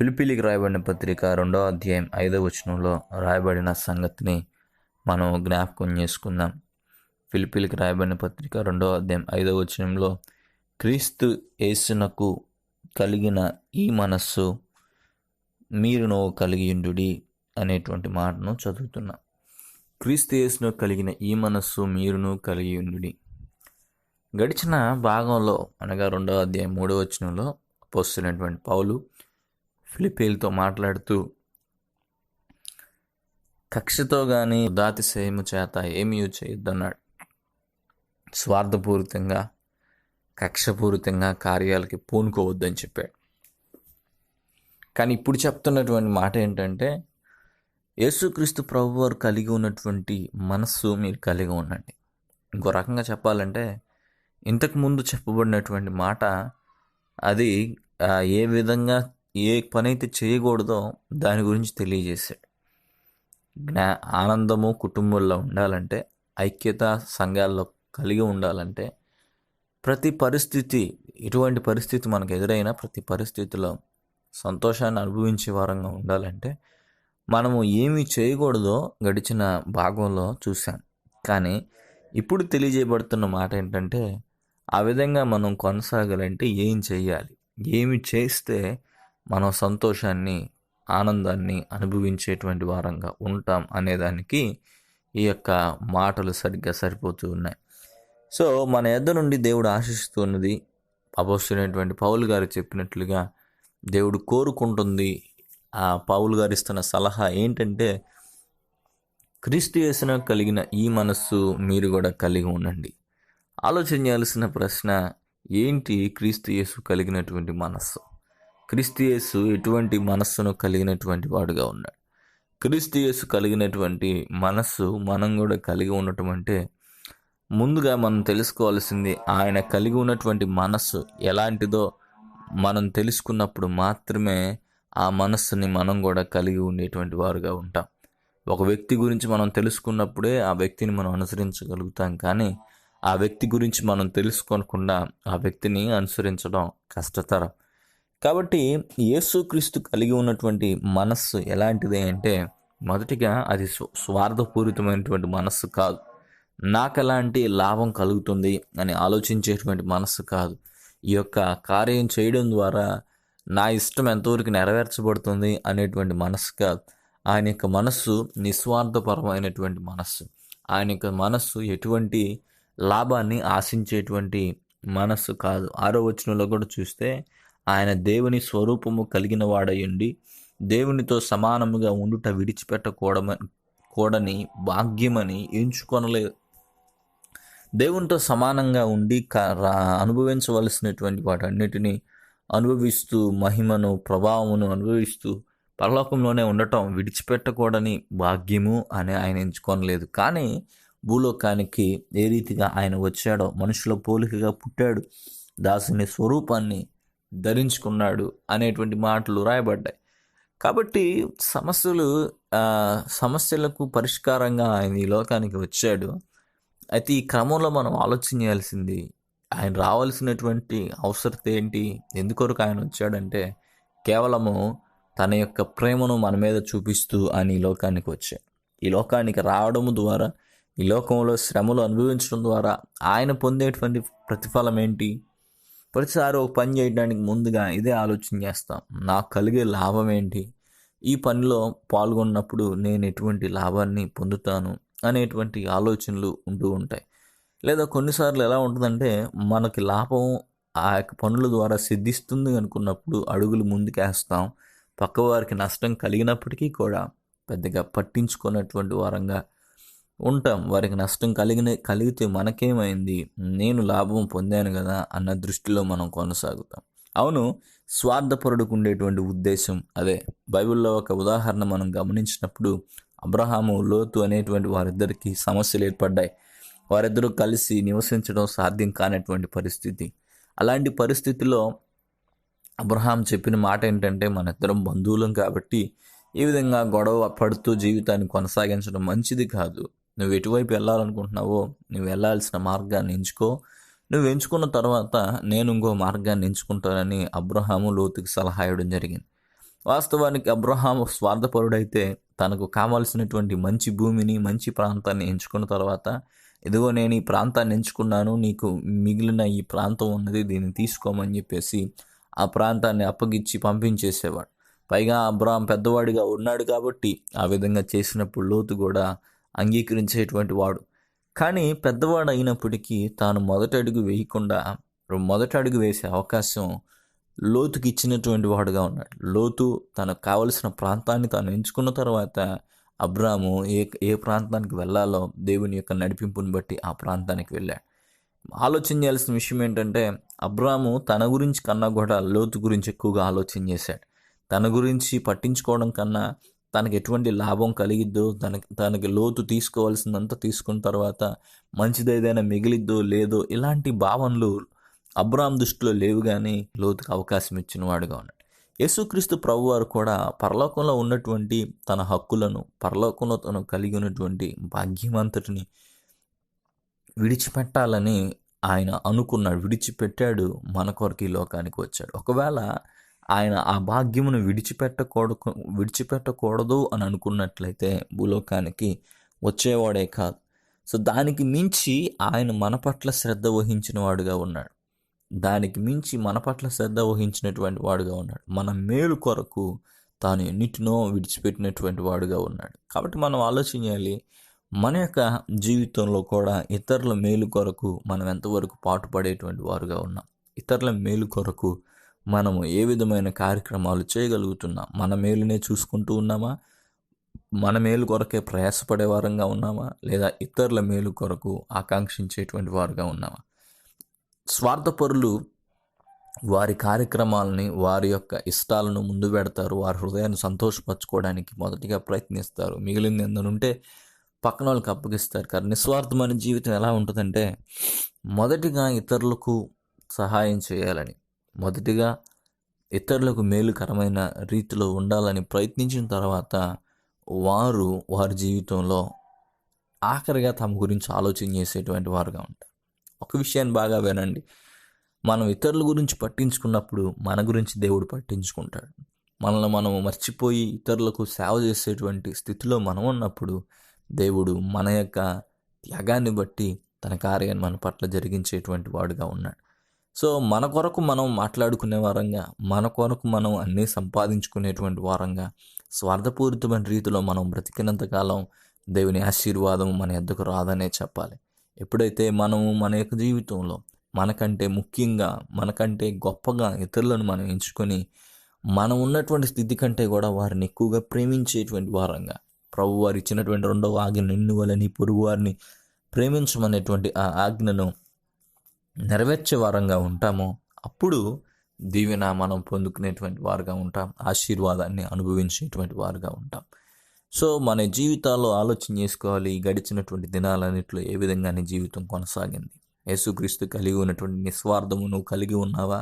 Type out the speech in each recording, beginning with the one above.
ఫిలిప్పీలికి రాయబడిన పత్రిక 2వ అధ్యాయం 5వ వచనంలో రాయబడిన సంగతిని మనం జ్ఞాపకం చేసుకుందాం. ఫిలిప్పీలికి రాయబడిన పత్రిక 2వ అధ్యాయం 5వ వచనంలో క్రీస్తు యేసునకు కలిగిన ఈ మనస్సు మీరును కలిగియుండుడి అనేటువంటి మాటను చదువుతున్నాం. క్రీస్తు యేసునకు కలిగిన ఈ మనస్సు మీరును కలిగియుండుడి. గడిచిన భాగంలో అనగా 2వ అధ్యాయం 3వ వచనంలో అపోస్తలుడైనటువంటి పౌలు ఫిలిప్పీలతో మాట్లాడుతూ కక్షతో కానీ ఉదాతిశయము చేత ఏమీ చేయొద్దన్నాడు. స్వార్థపూరితంగా కక్షపూరితంగా కార్యాలకి పూనుకోవద్దని చెప్పాడు. కానీ ఇప్పుడు చెప్తున్నటువంటి మాట ఏంటంటే యేసుక్రీస్తు ప్రభువారు కలిగి ఉన్నటువంటి మనస్సు మీరు కలిగి ఉండండి. ఇంకో రకంగా చెప్పాలంటే ఇంతకుముందు చెప్పబడినటువంటి మాట అది ఏ విధంగా ఏ పని అయితే చేయకూడదో దాని గురించి తెలియజేశాడు. ఆనందము కుటుంబంలో ఉండాలంటే, ఐక్యత సంఘాల్లో కలిగి ఉండాలంటే, ప్రతి పరిస్థితి ఎటువంటి పరిస్థితి మనకు ఎదురైనా ప్రతి పరిస్థితిలో సంతోషాన్ని అనుభవించే వారంగా ఉండాలంటే మనము ఏమి చేయకూడదో గడిచిన భాగంలో చూసాం. కానీ ఇప్పుడు తెలియజేయబడుతున్న మాట ఏంటంటే ఆ విధంగా మనం కొనసాగాలంటే ఏం చేయాలి, ఏమి చేస్తే మనం సంతోషాన్ని ఆనందాన్ని అనుభవించేటువంటి వారంగా ఉంటాం అనేదానికి ఈ యొక్క మాటలు సరిగ్గా సరిపోతూ ఉన్నాయి. సో మన యొద్ద నుండి దేవుడు ఆశిస్తున్నది అపోస్తలుడైనటువంటి పౌలు గారు చెప్పినట్లుగా దేవుడు కోరుకుంటుంది. ఆ పౌలు గారు ఇస్తున్న సలహా ఏంటంటే క్రీస్తు యేసునకు కలిగిన ఈ మనస్సు మీరు కూడా కలిగి ఉండండి. ఆలోచన చేయాల్సిన ప్రశ్న ఏంటి? క్రీస్తు యేసు కలిగినటువంటి మనస్సు. క్రీస్తు యేసు ఎటువంటి మనస్సును కలిగినటువంటి వాడుగా ఉన్నాడు? క్రీస్తు యేసు కలిగినటువంటి మనస్సు మనం కూడా కలిగి ఉండటం అంటే ముందుగా మనం తెలుసుకోవాల్సింది ఆయన కలిగి ఉన్నటువంటి మనస్సు ఎలాంటిదో మనం తెలుసుకున్నప్పుడు మాత్రమే ఆ మనస్సుని మనం కూడా కలిగి ఉండేటువంటి వారుగా ఉంటాం. ఒక వ్యక్తి గురించి మనం తెలుసుకున్నప్పుడే ఆ వ్యక్తిని మనం అనుసరించగలుగుతాం. కానీ ఆ వ్యక్తి గురించి మనం తెలుసుకోకుండా ఆ వ్యక్తిని అనుసరించడం కష్టతరం. కాబట్టి యేసుక్రీస్తు కలిగి ఉన్నటువంటి మనస్సు ఎలాంటిది అంటే మొదటిగా అది స్వార్థపూరితమైనటువంటి మనస్సు కాదు. నాకు ఎలాంటి లాభం కలుగుతుంది అని ఆలోచించేటువంటి మనస్సు కాదు. ఈ యొక్క కార్యం చేయడం ద్వారా నా ఇష్టం ఎంతవరకు నెరవేర్చబడుతుంది అనేటువంటి మనస్సు కాదు. ఆయన యొక్క మనస్సు నిస్వార్థపరమైనటువంటి మనస్సు. ఆయన యొక్క మనస్సు ఎటువంటి లాభాన్ని ఆశించేటువంటి మనస్సు కాదు. 6వ వచనంలో కూడా చూస్తే ఆయన దేవుని స్వరూపము కలిగిన వాడయుండి దేవునితో సమానముగా ఉండుట విడిచిపెట్టకూడని భాగ్యమని ఎంచుకొనలేదు. దేవునితో సమానంగా ఉండి అనుభవించవలసినటువంటి వాటన్నిటినీ అనుభవిస్తూ మహిమను ప్రభావమును అనుభవిస్తూ పరలోకంలోనే ఉండటం విడిచిపెట్టకూడని భాగ్యము అని ఆయన ఎంచుకోనలేదు. కానీ భూలోకానికి ఏ రీతిగా ఆయన వచ్చాడో మనుషుల పోలికగా పుట్టాడు, దాసుని స్వరూపాన్ని ధరించుకున్నాడు అనేటువంటి మాటలు రాయబడ్డాయి. కాబట్టి సమస్యలకు పరిష్కారంగా ఆయన ఈ లోకానికి వచ్చాడు. అయితే ఈ క్రమంలో మనం ఆలోచన చేయాల్సింది ఆయన రావాల్సినటువంటి అవసరత ఏంటి? ఎందుకొరకు ఆయన వచ్చాడంటే కేవలము తన యొక్క ప్రేమను మన మీద చూపిస్తూ ఆయన ఈ లోకానికి వచ్చాడు. ఈ లోకానికి రావడం ద్వారా, ఈ లోకంలో శ్రమలు అనుభవించడం ద్వారా ఆయన పొందేటువంటి ప్రతిఫలం ఏంటి? ప్రతిసారి ఒక పని చేయడానికి ముందుగా ఇదే ఆలోచన చేస్తాం. నాకు కలిగే లాభం ఏంటి? ఈ పనిలో పాల్గొన్నప్పుడు నేను ఎటువంటి లాభాన్ని పొందుతాను అనేటువంటి ఆలోచనలు ఉంటూ ఉంటాయి. లేదా కొన్నిసార్లు ఎలా ఉంటుందంటే మనకి లాభం ఆ యొక్క పనుల ద్వారా సిద్ధిస్తుంది అనుకున్నప్పుడు అడుగులు ముందుకేస్తాం. పక్కవారికి నష్టం కలిగినప్పటికీ కూడా పెద్దగా పట్టించుకున్నటువంటి వారంగా ఉంటాం. వారికి నష్టం కలిగితే మనకేమైంది, నేను లాభం పొందాను కదా అన్న దృష్టిలో మనం కొనసాగుతాం. అవును, స్వార్థపరుడుకు ఉండేటువంటి ఉద్దేశం అదే. బైబిల్లో ఒక ఉదాహరణ మనం గమనించినప్పుడు అబ్రహాము, లోతు అనేటువంటి వారిద్దరికి సమస్యలు ఏర్పడ్డాయి. వారిద్దరూ కలిసి నివసించడం సాధ్యం కానటువంటి పరిస్థితి. అలాంటి పరిస్థితిలో అబ్రహాం చెప్పిన మాట ఏంటంటే మన ఇద్దరం బంధువులం కాబట్టి ఈ విధంగా గొడవ పడుతూ జీవితాన్ని కొనసాగించడం మంచిది కాదు. నువ్వు ఎటువైపు వెళ్ళాలనుకుంటున్నావో నువ్వు వెళ్ళాల్సిన మార్గాన్ని ఎంచుకో, నువ్వు ఎంచుకున్న తర్వాత నేను ఇంకో మార్గాన్ని ఎంచుకుంటానని అబ్రహాము లోతుకి సలహా ఇవ్వడం జరిగింది. వాస్తవానికి అబ్రహాము స్వార్థపరుడైతే తనకు కావాల్సినటువంటి మంచి భూమిని, మంచి ప్రాంతాన్ని ఎంచుకున్న తర్వాత, ఇదిగో నేను ఈ ప్రాంతాన్ని ఎంచుకున్నాను, నీకు మిగిలిన ఈ ప్రాంతం ఉన్నది, దీన్ని తీసుకోమని చెప్పేసి ఆ ప్రాంతాన్ని అప్పగిచ్చి పంపించేసేవాడు. పైగా అబ్రహాం పెద్దవాడిగా ఉన్నాడు కాబట్టి ఆ విధంగా చేసినప్పుడు లోతు కూడా అంగీకరించేటువంటి వాడు. కానీ పెద్దవాడు అయినప్పటికీ తాను మొదటి అడుగు వేయకుండా మొదటి అడుగు వేసే అవకాశం లోతుకి ఇచ్చినటువంటి వాడుగా ఉన్నాడు. లోతు తనకు కావలసిన ప్రాంతాన్ని తాను ఎంచుకున్న తర్వాత అబ్రాము ఏ ప్రాంతానికి వెళ్ళాలో దేవుని యొక్క నడిపింపుని బట్టి ఆ ప్రాంతానికి వెళ్ళాడు. ఆలోచన చేయాల్సిన విషయం ఏంటంటే, అబ్రాము తన గురించి కన్నా కూడా లోతు గురించి ఎక్కువగా ఆలోచన చేశాడు. తన గురించి పట్టించుకోవడం కన్నా తనకు ఎటువంటి లాభం కలిగిద్దో, తనకి లోతు తీసుకోవాల్సిందంతా తీసుకున్న తర్వాత మంచిది ఏదైనా మిగిలిద్దో లేదో, ఇలాంటి భావనలు అబ్రాం దృష్టిలో లేవు. కానీ లోతుకు అవకాశం ఇచ్చిన వాడుగా ఉన్నాడు. యేసుక్రీస్తు ప్రభువారు కూడా పరలోకంలో ఉన్నటువంటి తన హక్కులను, పరలోకంలో తను కలిగి ఉన్నటువంటి భాగ్యమంతటిని విడిచిపెట్టాలని ఆయన అనుకున్నాడు. విడిచిపెట్టాడు, మన కొరకు ఈ లోకానికి వచ్చాడు. ఒకవేళ ఆయన ఆ భాగ్యమును విడిచిపెట్టకూడదు అని అనుకున్నట్లయితే భూలోకానికి వచ్చేవాడే కాదు. సో దానికి మించి ఆయన మన పట్ల శ్రద్ధ వహించిన వాడుగా ఉన్నాడు. దానికి మించి మన పట్ల శ్రద్ధ వహించినటువంటి వాడుగా ఉన్నాడు. మన మేలు కొరకు తాను ఎన్నిటినో విడిచిపెట్టినటువంటి వాడుగా ఉన్నాడు. కాబట్టి మనం ఆలోచన చేయాలి, మన యొక్క జీవితంలో కూడా ఇతరుల మేలు కొరకు మనం ఎంతవరకు పాటుపడేటువంటి వారుగా ఉన్నాం. ఇతరుల మేలు కొరకు మనము ఏ విధమైన కార్యక్రమాలు చేయగలుగుతున్నాం? మన మేలునే చూసుకుంటూ ఉన్నామా? మన మేలు కొరకే ప్రయాసపడే వారంగా ఉన్నామా? లేదా ఇతరుల మేలు కొరకు ఆకాంక్షించేటువంటి వారుగా ఉన్నామా? స్వార్థపరులు వారి కార్యక్రమాలని, వారి యొక్క ఇష్టాలను ముందు పెడతారు. వారి హృదయాన్ని సంతోషపరచుకోవడానికి మొదటిగా ప్రయత్నిస్తారు. మిగిలింది ఏంటంటే పక్కన వాళ్ళకి అప్పగిస్తారు. కానీ నిస్వార్థమైన జీవితం ఎలా ఉంటుందంటే, మొదటిగా ఇతరులకు సహాయం చేయాలని, మొదటిగా ఇతరులకు మేలుకరమైన రీతిలో ఉండాలని ప్రయత్నించిన తర్వాత వారి జీవితంలో ఆఖరిగా తమ గురించి ఆలోచన చేసేటువంటి వారుగా ఉంటారు. ఒక విషయాన్ని బాగా వినండి, మనం ఇతరుల గురించి పట్టించుకున్నప్పుడు మన గురించి దేవుడు పట్టించుకుంటాడు. మనల్ని మనం మర్చిపోయి ఇతరులకు సేవ చేసేటువంటి స్థితిలో మనం ఉన్నప్పుడు దేవుడు మన యొక్క త్యాగాన్ని బట్టి తన కార్యాన్ని మన పట్ల జరిగించేటువంటి వాడుగా ఉన్నాడు. సో మన కొరకు మనం మాట్లాడుకునే వారంగా, మన కొరకు మనం అన్నీ సంపాదించుకునేటువంటి వారంగా, స్వార్థపూరితమైన రీతిలో మనం బ్రతికినంతకాలం దేవుని ఆశీర్వాదం మన యొద్దకు రాదనే చెప్పాలి. ఎప్పుడైతే మనము మన యొక్క జీవితంలో మనకంటే ముఖ్యంగా, మనకంటే గొప్పగా ఇతరులను మనం ఎంచుకొని మనం ఉన్నటువంటి స్థితి కంటే కూడా వారిని ఎక్కువగా ప్రేమించేటువంటి వారంగా, ప్రభు వారు ఇచ్చినటువంటి రెండవ ఆజ్ఞ, నిన్ను వలె నీ పొరుగు వారిని ప్రేమించమనేటువంటి ఆ ఆజ్ఞను నెరవేర్చే వారంగా ఉంటామో అప్పుడు దీవెన మనం పొందుకునేటువంటి వారుగా ఉంటాం, ఆశీర్వాదాన్ని అనుభవించేటువంటి వారుగా ఉంటాం. సో మన జీవితాల్లో ఆలోచన చేసుకోవాలి, గడిచినటువంటి దినాలన్నింటిలో ఏ విధంగా నీ జీవితం కొనసాగింది? యేసుక్రీస్తు కలిగి ఉన్నటువంటి నిస్వార్థము నువ్వు కలిగి ఉన్నావా?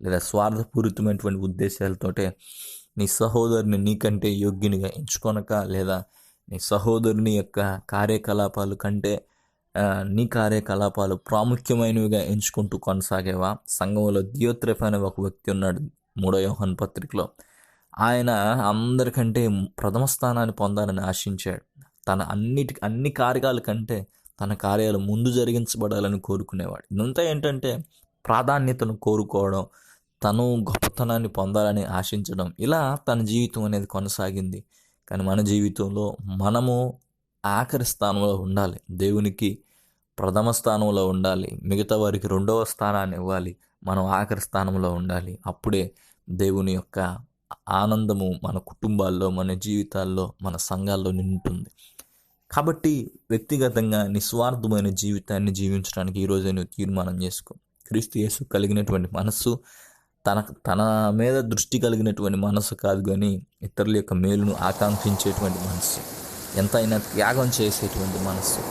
లేదా స్వార్థపూరితమైనటువంటి ఉద్దేశాలతోటే నీ సహోదరుని నీకంటే యోగ్యునిగా ఎంచుకొనక, లేదా నీ సహోదరుని యొక్క కార్యకలాపాలు కంటే నీ కార్యకలాపాలు ప్రాముఖ్యమైనవిగా ఎంచుకుంటూ కొనసాగేవా? సంఘంలో దియోత్రెఫ్ అనే ఒక వ్యక్తి ఉన్నాడు 3వ యోహాను పత్రికలో. ఆయన అందరికంటే ప్రథమ స్థానాన్ని పొందాలని ఆశించాడు. తన అన్ని కార్యాల కంటే తన కార్యాలు ముందు జరిగించబడాలని కోరుకునేవాడు. ఇదంతా ఏంటంటే ప్రాధాన్యతను కోరుకోవడం, తను గొప్పతనాన్ని పొందాలని ఆశించడం, ఇలా తన జీవితం అనేది కొనసాగింది. కానీ మన జీవితంలో మనము ఆఖరి స్థానంలో ఉండాలి, దేవునికి ప్రథమ స్థానంలో ఉండాలి, మిగతా వారికి 2వ స్థానాన్ని ఇవ్వాలి, మనం ఆఖరి స్థానంలో ఉండాలి. అప్పుడే దేవుని యొక్క ఆనందము మన కుటుంబాల్లో, మన జీవితాల్లో, మన సంఘాల్లో నిండుతుంది. కాబట్టి వ్యక్తిగతంగా నిస్వార్థమైన జీవితాన్ని జీవించడానికి ఈరోజే నువ్వు తీర్మానం చేసుకో. క్రీస్తు యేసు కలిగినటువంటి మనస్సు తన మీద దృష్టి కలిగినటువంటి మనస్సు కాదు, కానీ ఇతరుల యొక్క మేలును ఆకాంక్షించేటువంటి మనస్సు, ఎంతైనా త్యాగం చేసేటువంటి మనస్సు,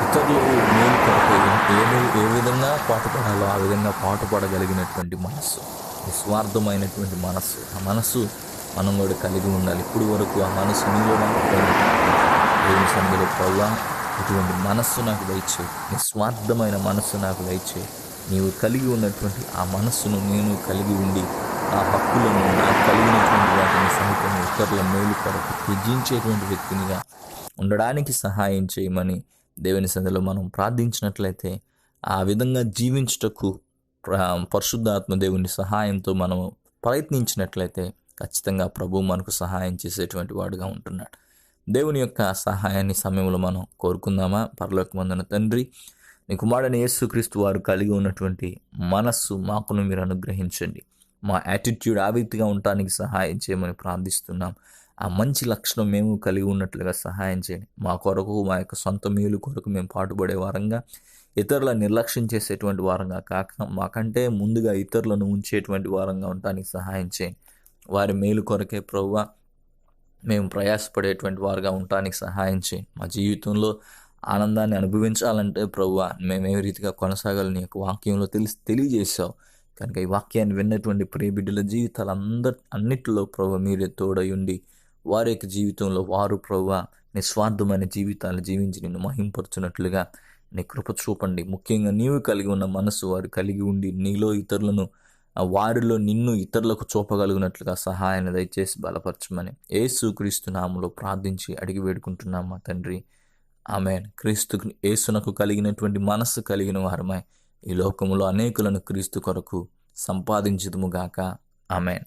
ఇతరులు మేలు కొరకు ఏ విధంగా పాటుపడాలో ఆ విధంగా పాటుపడగలిగినటువంటి మనస్సు, నిస్వార్థమైనటువంటి మనస్సు. ఆ మనస్సు మనం కూడా కలిగి ఉండాలి. ఇప్పుడు వరకు ఆ మనస్సు నీలో దేవుని సన్నిధిలో, ప్రభువా ఇటువంటి మనస్సు నాకు దయచేయి, నిస్వార్థమైన మనస్సు నాకు దయచేయి, నీవు కలిగి ఉన్నటువంటి ఆ మనస్సును నేను కలిగి ఉండి నా హక్కులను, నాకు కలిగినటువంటి వాటిని సహితం ఇతరుల మేలు కొరకు త్యజించేటువంటి వ్యక్తినిగా ఉండడానికి సహాయం చేయమని దేవుని సన్నిధిలో మనం ప్రార్థించినట్లయితే, ఆ విధంగా జీవించుటకు పరిశుద్ధాత్మ దేవుని సహాయంతో మనం ప్రయత్నించినట్లయితే ఖచ్చితంగా ప్రభు మనకు సహాయం చేసేటువంటి వాడుగా ఉంటున్నాడు. దేవుని యొక్క సహాయాన్ని సమయంలో మనం కోరుకుందామా? పరలోకమందున తండ్రి, నీ కుమారుడైన యేసుక్రీస్తు వారు కలిగి ఉన్నటువంటి మనస్సు మాకును మీరు అనుగ్రహించండి. మా యాటిట్యూడ్ ఆ వ్యక్తిగా ఉండటానికి సహాయం చేయమని ప్రార్థిస్తున్నాం. ఆ మంచి లక్షణం మేము కలిగి ఉన్నట్లుగా సహాయం చేయండి. మా కొరకు, మా యొక్క సొంత మేలు కొరకు మేము పాటుపడే వారంగా, ఇతరుల నిర్లక్ష్యం చేసేటువంటి వారంగా కాక మాకంటే ముందుగా ఇతరులను ఉంచేటువంటి వారంగా ఉండటానికి సహాయం చేయండి. వారి మేలు కొరకే ప్రభువా మేము ప్రయాసపడేటువంటి వారుగా ఉండటానికి సహాయం చేయండి. మా జీవితంలో ఆనందాన్ని అనుభవించాలంటే ప్రభువా మేము ఏ రీతిగా కొనసాగాలని నీ యొక్క వాక్యంలో తెలియజేశావు కనుక ఈ వాక్యాన్ని విన్నటువంటి ప్రియ బిడ్డల జీవితాలు అన్నిటిలో ప్రభువా మీరే తోడై ఉండి వారి యొక్క జీవితంలో వారు ప్రభువా నిస్వార్థమైన జీవితాలు జీవించి నిన్ను మహింపరచున్నట్లుగా నీ కృప చూపండి. ముఖ్యంగా నీవు కలిగి ఉన్న మనసు వారు కలిగి ఉండి నీలో ఇతరులను, వారిలో నిన్ను ఇతరులకు చూపగలిగినట్లుగా సహాయాన్ని దయచేసి బలపరచమని యేసుక్రీస్తు నామములో ప్రార్థించి అడిగి వేడుకుంటున్నాం మా తండ్రి, ఆమేన్. యేసునకు కలిగినటువంటి మనస్సు కలిగిన వారమై ఈ లోకములో అనేకులను క్రీస్తు కొరకు సంపాదించుదుముగాక. ఆమేన్.